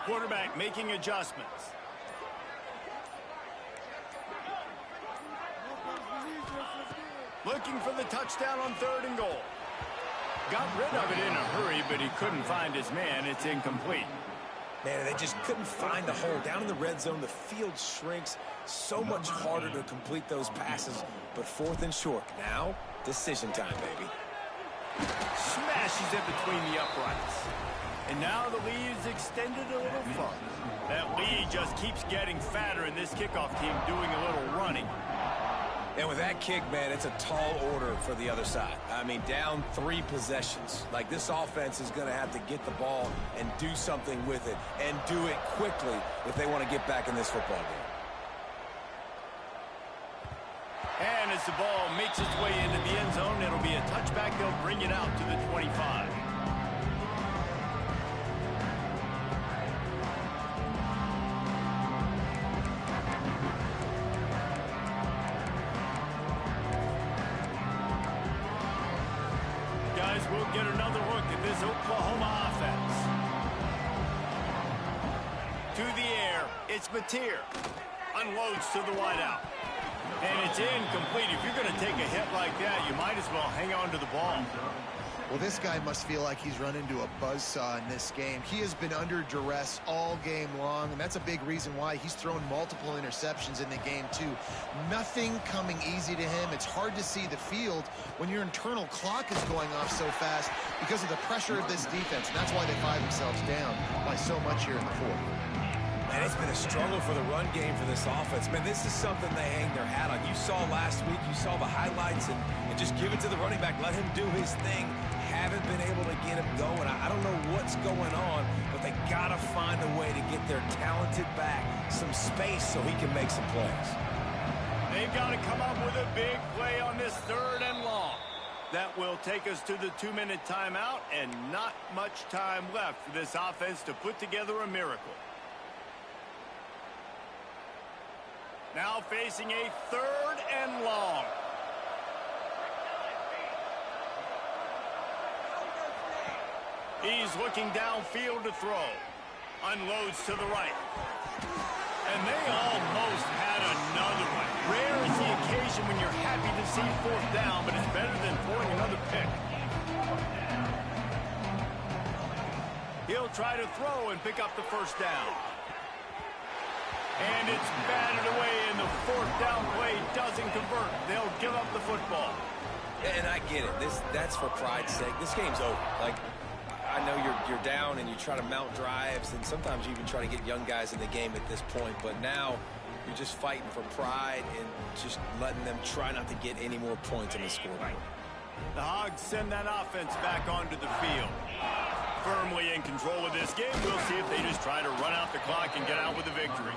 Quarterback making adjustments. Looking for the touchdown on 3rd and goal. Got rid of it in a hurry, but he couldn't find his man. It's incomplete. Man, they just couldn't find a hole. Down in the red zone, the field shrinks. So much harder to complete those passes. But 4th and short. Now, decision time, baby. Smashes it between the uprights. And now the lead is extended a little further. That lead just keeps getting fatter, and this kickoff team doing a little running. And with that kick, man, it's a tall order for the other side. I mean, down 3 possessions. Like, this offense is going to have to get the ball and do something with it, and do it quickly if they want to get back in this football game. And as the ball makes its way into the end zone, it'll be a touchback. They'll bring it out to the 25. Guys, we'll get another look at this Oklahoma offense. To the air, it's Mateer. Unloads to the wideout. And it's incomplete. If you're going to take a hit like that, you might as well hang on to the ball. Well, this guy must feel like he's run into a buzzsaw in this game. He has been under duress all game long, and that's a big reason why he's thrown multiple interceptions in the game, too. Nothing coming easy to him. It's hard to see the field when your internal clock is going off so fast because of the pressure of this defense, and that's why they find themselves down by so much here in the fourth. Man, it's been a struggle for the run game for this offense. Man, this is something they hang their hat on. You saw last week, you saw the highlights, and just give it to the running back. Let him do his thing. Haven't been able to get him going. I don't know what's going on, but they got to find a way to get their talented back some space so he can make some plays. They've got to come up with a big play on this 3rd and long. That will take us to the 2-minute timeout, and not much time left for this offense to put together a miracle. Now facing a 3rd and long. He's looking downfield to throw. Unloads to the right. And they almost had another one. Rare is the occasion when you're happy to see 4th down, but it's better than throwing another pick. He'll try to throw and pick up the 1st down. And it's batted away, and the 4th down play doesn't convert. They'll give up the football. And I get it. That's for pride's sake. This game's over. Like, I know you're down and you try to mount drives, and sometimes you even try to get young guys in the game at this point. But now you're just fighting for pride and just letting them try not to get any more points on the scoreboard. The Hogs send that offense back onto the field. Firmly in control of this game. We'll see if they just try to run out the clock and get out with a victory.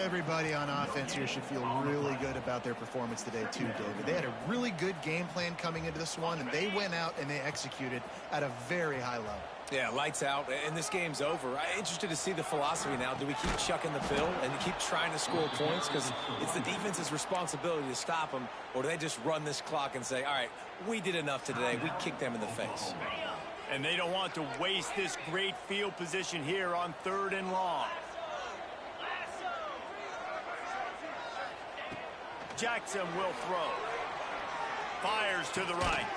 Everybody on offense here should feel really good about their performance today, too, David. They had a really good game plan coming into this one, and they went out and they executed at a very high level. Yeah, lights out, and this game's over. I'm interested to see the philosophy now. Do we keep chucking the pill and keep trying to score points? Because it's the defense's responsibility to stop them, or do they just run this clock and say, all right, we did enough today. We kicked them in the face. And they don't want to waste this great field position here on 3rd and long. Jackson will throw. Fires to the right.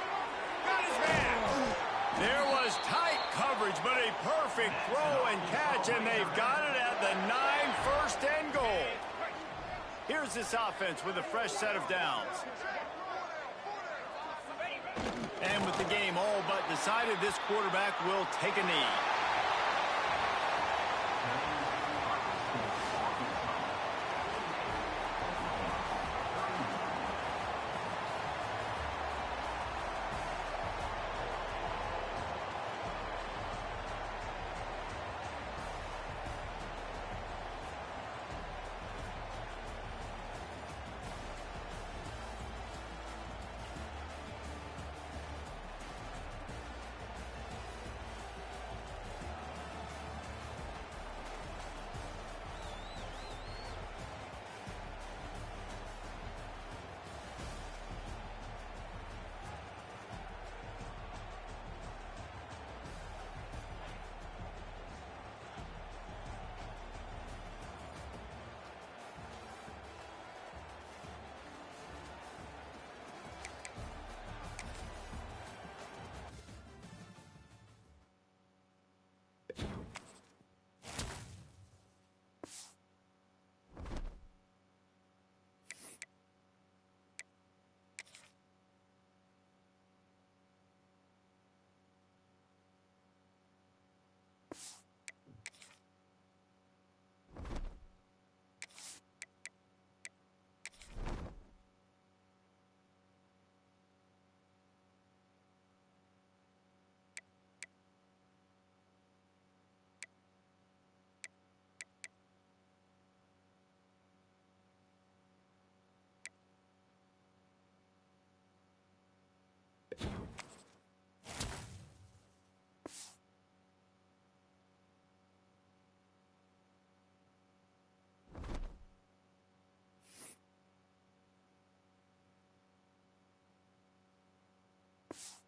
Got his man. There was tight coverage, but a perfect throw and catch, and they've got it at the 9, 1st and goal. Here's this offense with a fresh set of downs. And with the game all but decided, this quarterback will take a knee. it.